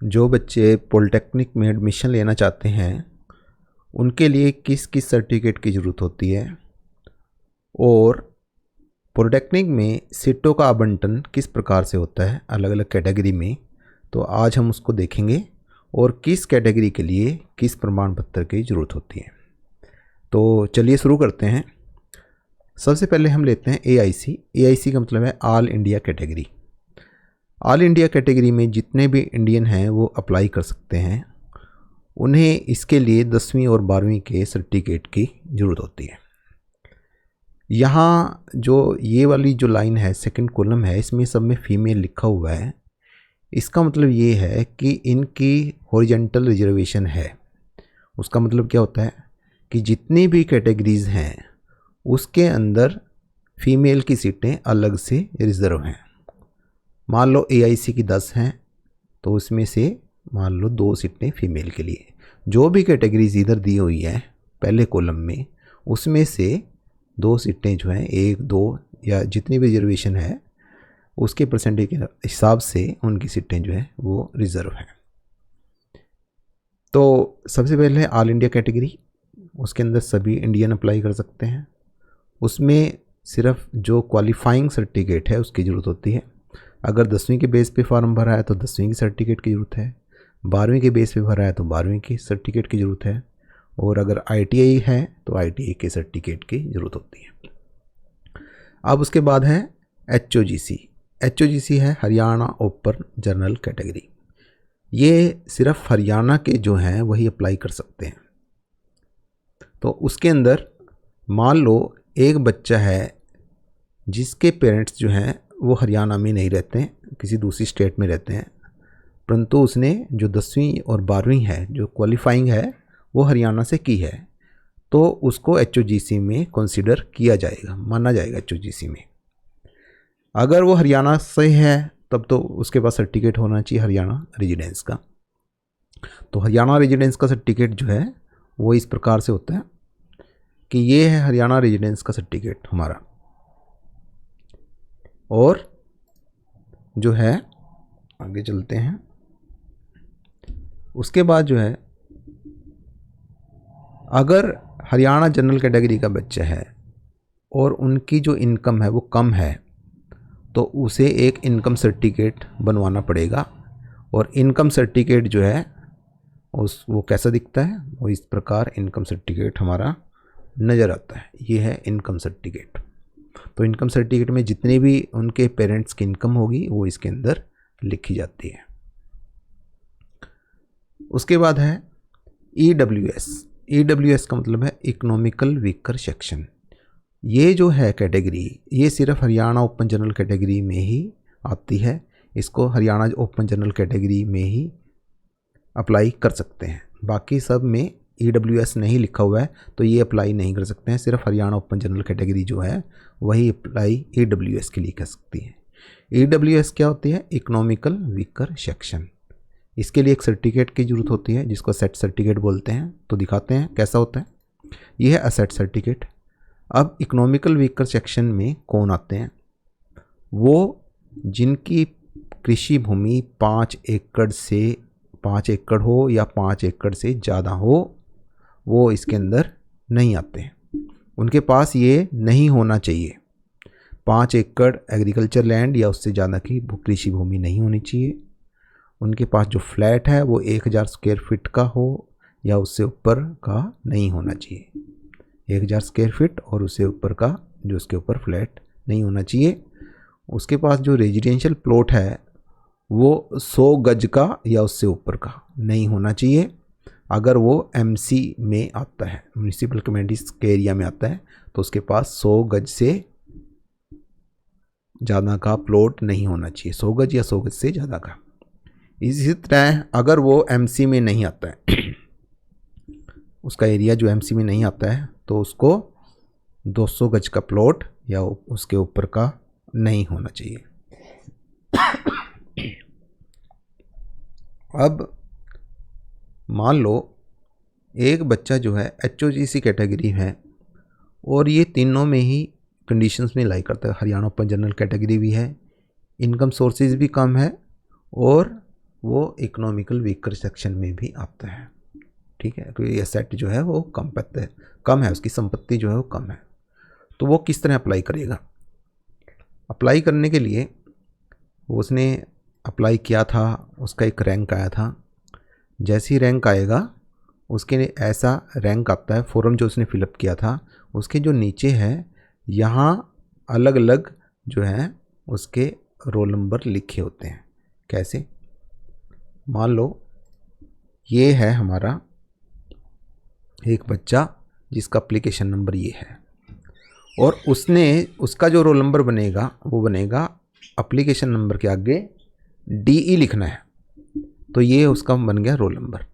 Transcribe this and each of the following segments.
जो बच्चे पॉलिटेक्निक में एडमिशन लेना चाहते हैं उनके लिए किस किस सर्टिफिकेट की ज़रूरत होती है और पॉलिटेक्निक में सीटों का आवंटन किस प्रकार से होता है अलग अलग कैटेगरी में, तो आज हम उसको देखेंगे और किस कैटेगरी के लिए किस प्रमाण पत्र की ज़रूरत होती है। तो चलिए शुरू करते हैं। सबसे पहले हम लेते हैं AIC का मतलब है all India category. All India category में जितने भी इंडियन हैं वो अप्लाई कर सकते हैं। उन्हें इसके लिए 10वीं और 12वीं के सर्टिफिकेट की ज़रूरत होती है। यहाँ जो ये वाली जो लाइन है, सेकंड कॉलम है, इसमें सब में फीमेल लिखा हुआ है। इसका मतलब ये है कि इनकी हॉरिजॉन्टल रिजर्वेशन है। उसका मतलब क्या होता है कि जितनी भी कैटेगरीज़ हैं उसके अंदर फीमेल की सीटें अलग से रिज़र्व हैं। मान लो AIC की 10 हैं तो उसमें से मान लो 2 सीटें फीमेल के लिए। जो भी कैटेगरीज इधर दी हुई है पहले कॉलम में उसमें से 2 सीटें जो हैं 1, 2 या जितनी भी रिजर्वेशन है उसके परसेंटेज के हिसाब से उनकी सीटें जो हैं वो रिज़र्व हैं। तो सबसे पहले ऑल इंडिया कैटेगरी, उसके अंदर सभी इंडियन अप्लाई कर सकते हैं। उसमें सिर्फ जो क्वालिफाइंग सर्टिफिकेट है उसकी ज़रूरत होती है। अगर 10वीं के बेस पे फॉर्म भरा है तो 10वीं की सर्टिफिकेट की ज़रूरत है, 12वीं के बेस पे भरा है तो 12वीं की सर्टिफिकेट की ज़रूरत है, और अगर ITI है तो ITI के सर्टिफिकेट की ज़रूरत होती है। अब उसके बाद है HOGC है हरियाणा ओपन जनरल कैटेगरी। ये सिर्फ हरियाणा के जो हैं वही अप्लाई कर सकते हैं। तो उसके अंदर मान लो एक बच्चा है जिसके पेरेंट्स जो हैं वो हरियाणा में नहीं रहते हैं, किसी दूसरी स्टेट में रहते हैं, परंतु उसने जो 10वीं और 12वीं है जो क्वालिफाइंग है वो हरियाणा से की है, तो उसको HOGC में कंसीडर किया जाएगा, माना जाएगा HOGC में। अगर वो हरियाणा से है तब तो उसके पास सर्टिफिकेट होना चाहिए हरियाणा रेजिडेंस का। तो हरियाणा रेजिडेंस का सर्टिफिकेट जो है वो इस प्रकार से होता है कि ये है हरियाणा रेजिडेंस का सर्टिफिकेट हमारा। और जो है आगे चलते हैं, उसके बाद जो है अगर हरियाणा जनरल कैटेगरी का बच्चा है और उनकी जो इनकम है वो कम है तो उसे एक इनकम सर्टिफिकेट बनवाना पड़ेगा। और इनकम सर्टिफिकेट जो है वो कैसा दिखता है, वो इस प्रकार इनकम सर्टिफिकेट हमारा नज़र आता है। ये है इनकम सर्टिफिकेट। तो इनकम सर्टिफिकेट में जितने भी उनके पेरेंट्स की इनकम होगी वो इसके अंदर लिखी जाती है। उसके बाद है EWS का मतलब है इकोनॉमिकल वीकर सेक्शन। ये जो है कैटेगरी ये सिर्फ हरियाणा ओपन जनरल कैटेगरी में ही आती है। इसको हरियाणा ओपन जनरल कैटेगरी में ही अप्लाई कर सकते हैं। बाकी सब में EWS नहीं लिखा हुआ है तो ये अप्लाई नहीं कर सकते हैं। सिर्फ हरियाणा ओपन जनरल कैटेगरी जो है वही अप्लाई EWS के लिए कर सकती है। EWS क्या होती है, इकोनॉमिकल वीकर सेक्शन। इसके लिए एक सर्टिफिकेट की ज़रूरत होती है जिसको असेट सर्टिफिकेट बोलते हैं। तो दिखाते हैं कैसा होता है। ये है असेट सर्टिफिकेट। अब इकोनॉमिकल वीकर सेक्शन में कौन आते हैं, वो जिनकी कृषि भूमि 5 एकड़ हो या 5 एकड़ से ज़्यादा हो वो इसके अंदर नहीं आते हैं। उनके पास ये नहीं होना चाहिए। 5 एकड़ एग्रीकल्चर लैंड या उससे ज़्यादा की कृषि भूमि नहीं होनी चाहिए। उनके पास जो फ्लैट है वो 1000 स्क्वायर फीट का हो या उससे ऊपर का नहीं होना चाहिए। 1000 स्क्वायर फीट और उससे ऊपर का जो उसके ऊपर फ्लैट नहीं होना चाहिए। उसके पास जो रेजिडेंशियल प्लॉट है वो 100 गज का या उससे ऊपर का नहीं होना चाहिए। अगर वो MC में आता है, म्यूनिसिपल कम्युनिटीज़ के एरिया में आता है, तो उसके पास 100 गज से ज़्यादा का प्लॉट नहीं होना चाहिए, 100 गज या 100 गज से ज़्यादा का। इसी तरह अगर वो MC में नहीं आता है उसका एरिया जो MC में नहीं आता है तो उसको 200 गज का प्लॉट या उसके ऊपर का नहीं होना चाहिए। अब मान लो एक बच्चा जो है HOGC कैटेगरी है और ये तीनों में ही कंडीशंस में लाई करता है। हरियाणा ओपन जनरल कैटेगरी भी है, इनकम सोर्सेज भी कम है और वो इकोनॉमिकल वीकर सेक्शन में भी आता है। ठीक है, तो ये सेट जो है वो कम है, उसकी संपत्ति जो है वो कम है। तो वो किस तरह अप्लाई करेगा? अप्लाई करने के लिए उसने अप्लाई किया था, उसका एक रैंक आया था। जैसे ही रैंक आएगा उसके ऐसा रैंक आता है, फॉर्म जो उसने फिलअप किया था उसके जो नीचे है यहाँ अलग अलग जो है उसके रोल नंबर लिखे होते हैं। कैसे? मान लो ये है हमारा एक बच्चा जिसका एप्लीकेशन नंबर ये है, और उसका जो रोल नंबर बनेगा वो बनेगा एप्लीकेशन नंबर के आगे DE लिखना है, तो ये उसका बन गया रोल नंबर।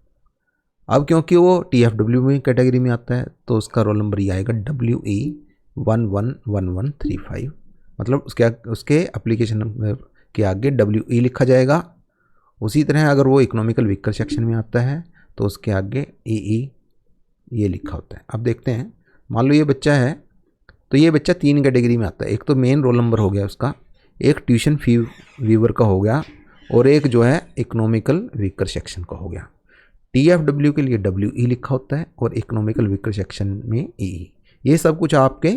अब क्योंकि वो TFW में कैटेगरी में आता है तो उसका रोल नंबर ये आएगा WE111135, मतलब उसके एप्लीकेशन नंबर के आगे WE लिखा जाएगा। उसी तरह अगर वो इकोनॉमिकल वीकर सेक्शन में आता है तो उसके आगे EE ये लिखा होता है। अब देखते हैं, मान लो ये बच्चा है, तो ये बच्चा 3 कैटेगरी में आता है। एक तो मेन रोल नंबर हो गया उसका, एक ट्यूशन फी वीवर का हो गया, और एक जो है इकोनॉमिकल वीकर सेक्शन का हो गया। TFW के लिए WE लिखा होता है और इकोनॉमिकल वीकर सेक्शन में EE। ये सब कुछ आपके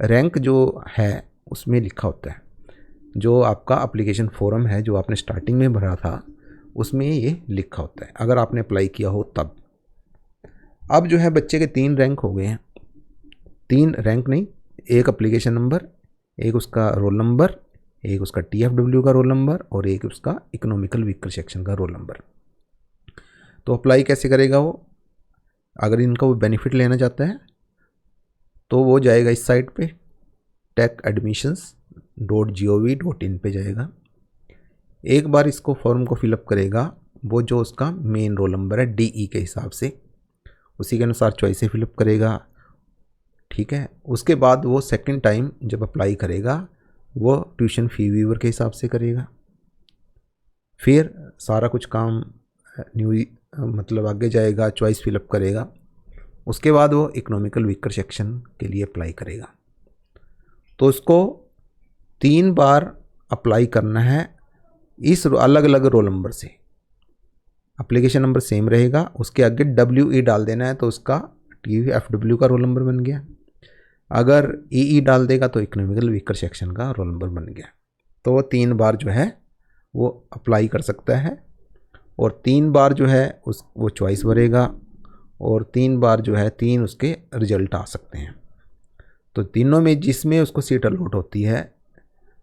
रैंक जो है उसमें लिखा होता है। जो आपका एप्लीकेशन फॉर्म है जो आपने स्टार्टिंग में भरा था उसमें ये लिखा होता है, अगर आपने अप्लाई किया हो तब। अब जो है बच्चे के 3 रैंक हो गए हैं, 3 रैंक नहीं, एक एप्लीकेशन नंबर, एक उसका रोल नंबर, एक उसका TFW का रोल नंबर और एक उसका इकोनॉमिकल वीकर सेक्शन का रोल नंबर। तो अप्लाई कैसे करेगा वो? अगर इनका वो बेनिफिट लेना चाहता है तो वो जाएगा इस साइट पे techadmissions.gov.in पे जाएगा। एक बार इसको फॉर्म को फिलअप करेगा, वो जो उसका मेन रोल नंबर है DE के हिसाब से उसी के अनुसार चॉइस फिलअप करेगा। ठीक है, उसके बाद वो सेकंड टाइम जब अप्लाई करेगा वो ट्यूशन फी वीवर के हिसाब से करेगा। फिर सारा कुछ काम मतलब आगे जाएगा, चॉइस फिलअप करेगा। उसके बाद वो इकोनॉमिकल वीकर सेक्शन के लिए अप्लाई करेगा। तो उसको 3 बार अप्लाई करना है इस अलग अलग रोल नंबर से। एप्लीकेशन नंबर सेम रहेगा, उसके आगे WE डाल देना है तो उसका TFW का रोल नंबर बन गया। अगर EE डाल देगा तो इकोनॉमिकल वीकर सेक्शन का रोल नंबर बन गया। तो वो 3 बार जो है वो अप्लाई कर सकता है, और 3 बार जो है वो चॉइस भरेगा, और 3 बार जो है 3 उसके रिजल्ट आ सकते हैं। तो तीनों में जिसमें उसको सीट अलॉट होती है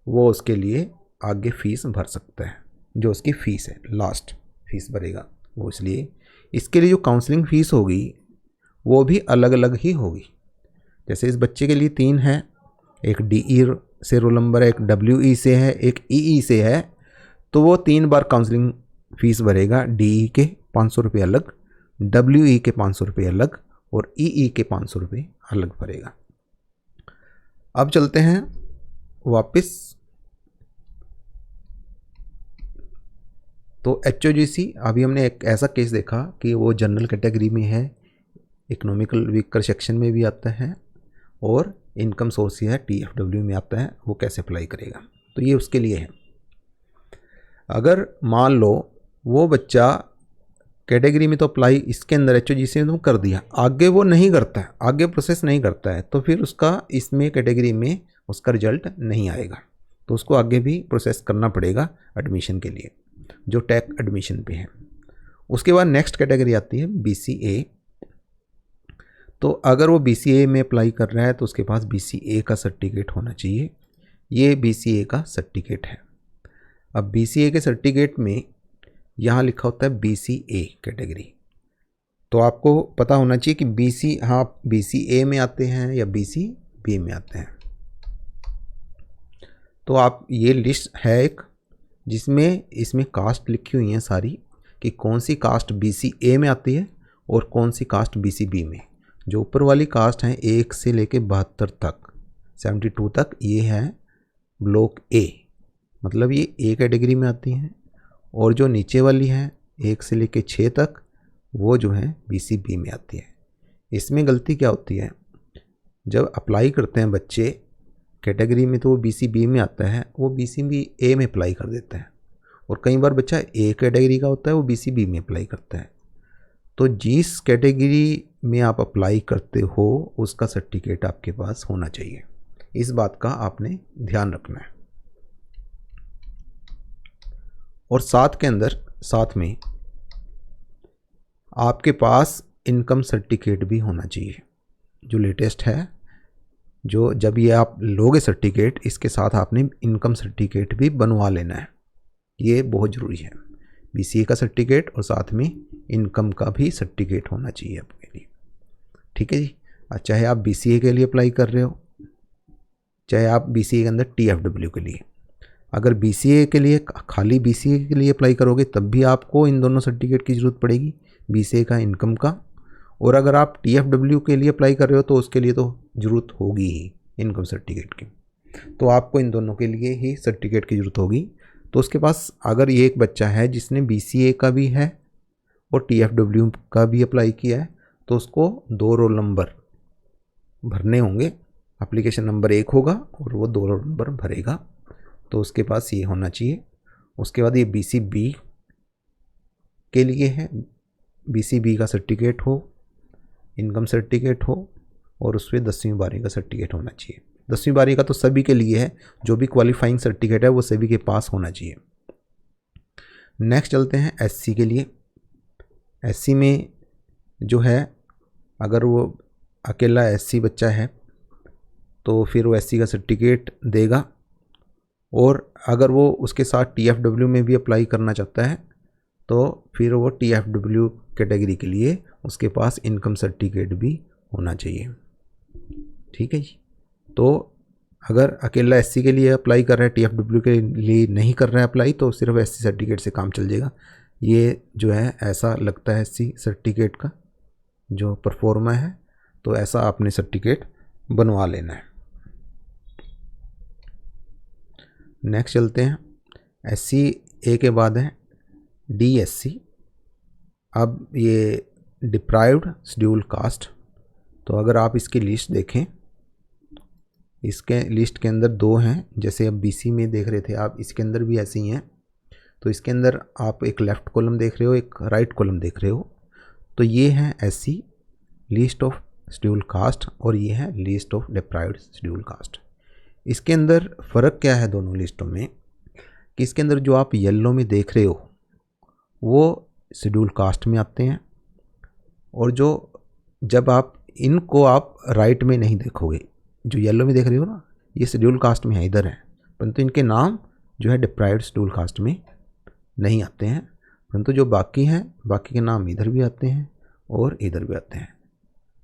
वो उसके लिए आगे फीस भर सकता है, जो उसकी फ़ीस है लास्ट फीस भरेगा वो। इसलिए इसके लिए जो काउंसलिंग फ़ीस होगी वो भी अलग अलग ही होगी। जैसे इस बच्चे के लिए 3 है, एक DE से रोल नंबर है, एक WE से है, एक EE से है, तो वो 3 बार काउंसलिंग फ़ीस भरेगा। DE के 500 रुपये अलग, WE के 500 रुपये अलग और EE के 500 रुपये अलग भरेगा। अब चलते हैं वापस। तो HOGC अभी हमने एक ऐसा केस देखा कि वो जनरल कैटेगरी में है, इकोनॉमिकल वीकर सेक्शन में भी आता है और इनकम सोर्स है TFW में आता है। वो कैसे अप्लाई करेगा, तो ये उसके लिए है। अगर मान लो वो बच्चा कैटेगरी में तो अप्लाई इसके अंदर HOGC में तो कर दिया, आगे वो नहीं करता है, आगे प्रोसेस नहीं करता है, तो फिर उसका इसमें कैटेगरी में उसका रिजल्ट नहीं आएगा। तो उसको आगे भी प्रोसेस करना पड़ेगा एडमिशन के लिए, जो टेक एडमिशन पे है। उसके बाद नेक्स्ट कैटेगरी आती है BCA। तो अगर वो BCA में अप्लाई कर रहा है तो उसके पास BCA का सर्टिफिकेट होना चाहिए। ये BCA का सर्टिफिकेट है। अब BCA के सर्टिफिकेट में यहाँ लिखा होता है BCA कैटेगरी। तो आपको पता होना चाहिए कि BCA में आते हैं या BCB में आते हैं। तो आप ये लिस्ट है एक जिसमें इसमें कास्ट लिखी हुई हैं सारी, कि कौन सी कास्ट BCA में आती है और कौन सी कास्ट BCB में। जो ऊपर वाली कास्ट हैं 1 से लेके 72 तक, 72 तक, ये है ब्लॉक A, मतलब ये A कैटेगरी में आती हैं। और जो नीचे वाली हैं 1 से लेके 6 तक, वो जो है BCB में आती है। इसमें गलती क्या होती है, जब अप्लाई करते हैं बच्चे कैटेगरी में तो वो BCB में आता है, वो BCBA में अप्लाई कर देते हैं। और कई बार बच्चा ए कैटेगरी का होता है, वो BC-B में अप्लाई करता है। तो जिस कैटेगरी में आप अप्लाई करते हो उसका सर्टिफिकेट आपके पास होना चाहिए, इस बात का आपने ध्यान रखना है। और साथ में आपके पास इनकम सर्टिफिकेट भी होना चाहिए, जो लेटेस्ट है। जो जब ये आप लोगे सर्टिफिकेट, इसके साथ आपने इनकम सर्टिफिकेट भी बनवा लेना है, ये बहुत ज़रूरी है। BCA का सर्टिफिकेट और साथ में इनकम का भी सर्टिफिकेट होना चाहिए आपके लिए, ठीक है जी। चाहे आप BCA के लिए अप्लाई कर रहे हो, चाहे आप BCA के अंदर TFW के लिए, अगर BCA के लिए खाली BCA के लिए अप्लाई करोगे तब भी आपको इन दोनों सर्टिफिकेट की ज़रूरत पड़ेगी, BCA का, इनकम का। और अगर आप TFW के लिए अप्लाई कर रहे हो तो उसके लिए तो ज़रूरत होगी ही इनकम सर्टिफिकेट की, तो आपको इन दोनों के लिए ही सर्टिफिकेट की ज़रूरत होगी। तो उसके पास अगर ये एक बच्चा है जिसने BCA का भी है और TFW का भी अप्लाई किया है, तो उसको 2 रोल नंबर भरने होंगे। एप्लीकेशन नंबर 1 होगा और वो 2 रोल नंबर भरेगा, तो उसके पास ये होना चाहिए। उसके बाद ये BC-B के लिए है, BC-B का सर्टिफिकेट हो, इनकम सर्टिफिकेट हो और उस पर 10वीं 12वीं का सर्टिफिकेट होना चाहिए। 10वीं 12वीं का तो सभी के लिए है, जो भी क्वालिफाइंग सर्टिफिकेट है वो सभी के पास होना चाहिए। नेक्स्ट चलते हैं SC के लिए। SC में जो है, अगर वो अकेला SC बच्चा है तो फिर वो SC का सर्टिफिकेट देगा, और अगर वो उसके साथ TFW में भी अप्लाई करना चाहता है तो फिर वो TFW कैटेगरी के लिए उसके पास इनकम सर्टिफिकेट भी होना चाहिए, ठीक है जी। तो अगर अकेला SC के लिए अप्लाई कर रहा है, TFW के लिए नहीं कर रहा है अप्लाई, तो सिर्फ SC सर्टिफिकेट से काम चल जाएगा। ये जो है ऐसा लगता है SC सर्टिफिकेट का जो परफॉर्मा है, तो ऐसा आपने सर्टिफिकेट बनवा लेना है। नेक्स्ट चलते हैं, SC के बाद है DSC। अब ये डिप्राइव्ड शेड्यूल कास्ट, तो अगर आप इसकी लिस्ट देखें, इसके लिस्ट के अंदर 2 हैं, जैसे अब BC में देख रहे थे आप, इसके अंदर भी ऐसे ही हैं। तो इसके अंदर आप एक लेफ़्ट कॉलम देख रहे हो, एक राइट कॉलम देख रहे हो। तो ये है SC list of schedule caste और ये है list of deprived schedule caste. इसके अंदर फ़र्क क्या है दोनों लिस्टों में, कि इसके अंदर जो आप येलो में देख रहे हो वो शेड्यूल कास्ट में आते हैं, और जो जब आप इनको आप राइट में नहीं देखोगे, जो येलो में देख रहे हो ना, ये शेड्यूल कास्ट में है, इधर है, परंतु इनके नाम जो है डिप्राइव्ड शेड्यूल कास्ट में नहीं आते हैं, परंतु जो बाकी हैं, बाकी के नाम इधर भी आते हैं और इधर भी आते हैं।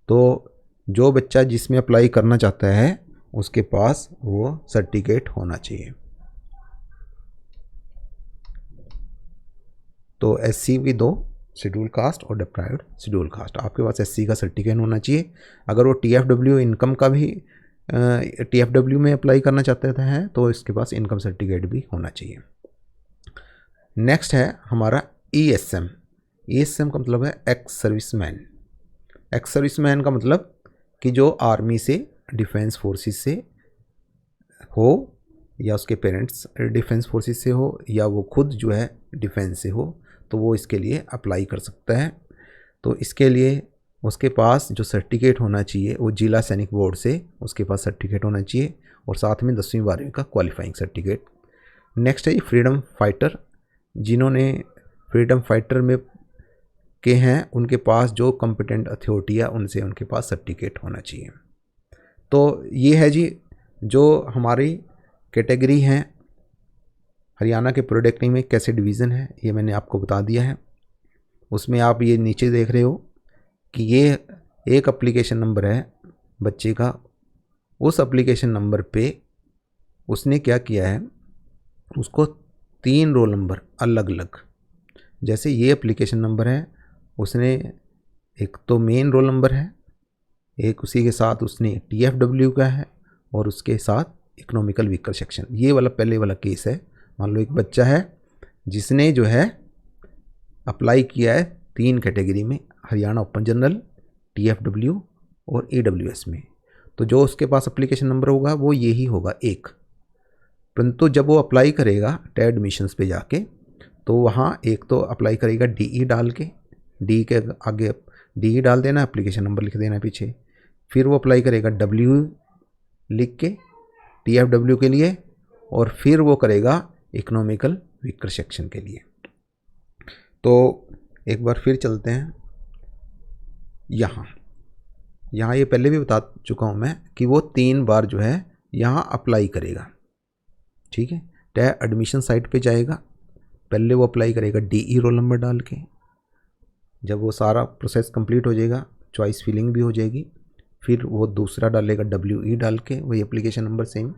तो जो बच्चा जिसमें अप्लाई करना चाहता है उसके पास वो सर्टिफिकेट होना चाहिए। तो SC भी 2, शेड्यूल कास्ट और डिप्राइव्ड शेड्यूल कास्ट, आपके पास SC का सर्टिफिकेट होना चाहिए। अगर वो TFW इनकम का भी TFW में अप्लाई करना चाहते हैं तो इसके पास इनकम सर्टिफिकेट भी होना चाहिए। नेक्स्ट है हमारा ESM। ESM का मतलब है एक्स सर्विसमैन। एक्स सर्विसमैन का मतलब कि जो आर्मी से, डिफेंस फोर्सेस से हो, या उसके पेरेंट्स डिफेंस फोर्सेस से हो, या वो खुद जो है डिफेंस से हो, तो वो इसके लिए अप्लाई कर सकता है। तो इसके लिए उसके पास जो सर्टिफिकेट होना चाहिए वो जिला सैनिक बोर्ड से उसके पास सर्टिफिकेट होना चाहिए, और साथ में 10वीं 12वीं का क्वालिफाइंग सर्टिफिकेट। नेक्स्ट है फ्रीडम फाइटर। जिन्होंने फ्रीडम फाइटर में के हैं उनके पास जो कॉम्पिटेंट अथॉरिटी है उनसे उनके पास सर्टिफिकेट होना चाहिए। तो ये है जी जो हमारी कैटेगरी हैं हरियाणा के प्रोडक्टिंग में कैसे डिवीज़न है, ये मैंने आपको बता दिया है। उसमें आप ये नीचे देख रहे हो कि ये एक एप्लीकेशन नंबर है बच्चे का, उस एप्लीकेशन नंबर पे उसने क्या किया है, उसको 3 रोल नंबर अलग अलग, जैसे ये एप्लीकेशन नंबर है, उसने एक तो मेन रोल नंबर है, एक उसी के साथ उसने TFW का है, और उसके साथ इकोनॉमिकल वीकर सेक्शन। ये वाला पहले वाला केस है। मान लो एक बच्चा है जिसने जो है अप्लाई किया है 3 कैटेगरी में, हरियाणा ओपन जनरल, TFW और AWS में, तो जो उसके पास एप्लीकेशन नंबर होगा वो यही होगा 1। परंतु जब वो अप्लाई करेगा टेट एडमिशन्स पे जाके, तो वहाँ एक तो अप्लाई करेगा DE डाल के, डी के आगे DE डाल देना, एप्लीकेशन नंबर लिख देना पीछे। फिर वो अप्लाई करेगा W लिख के TFW के लिए, और फिर वो करेगा इकोनॉमिकल वीकर सेक्शन के लिए। तो एक बार फिर चलते हैं यहाँ ये पहले भी बता चुका हूँ मैं कि वो 3 बार जो है यहाँ अप्लाई करेगा, ठीक है। एडमिशन साइट पे जाएगा, पहले वो अप्लाई करेगा DE रोल नंबर डाल के। जब वो सारा प्रोसेस कंप्लीट हो जाएगा, चॉइस फिलिंग भी हो जाएगी, फिर वो दूसरा डालेगा WE डाल के, वही एप्लीकेशन नंबर सेम।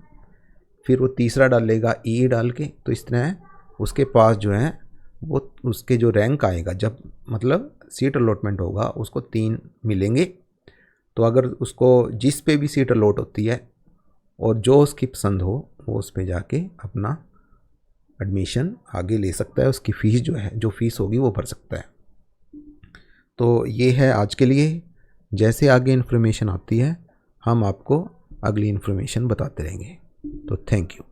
फिर वो तीसरा डालेगा EE डाल के। तो इस तरह उसके पास जो है वो उसके जो रैंक आएगा, जब मतलब सीट अलॉटमेंट होगा, उसको 3 मिलेंगे। तो अगर उसको जिस पे भी सीट अलॉट होती है और जो उसकी पसंद हो, वो उस पे जाके अपना एडमिशन आगे ले सकता है। उसकी फ़ीस जो है, जो फ़ीस होगी वो भर सकता है। तो ये है आज के लिए। जैसे आगे इन्फॉर्मेशन आती है हम आपको अगली इन्फॉर्मेशन बताते रहेंगे। तो थैंक यू।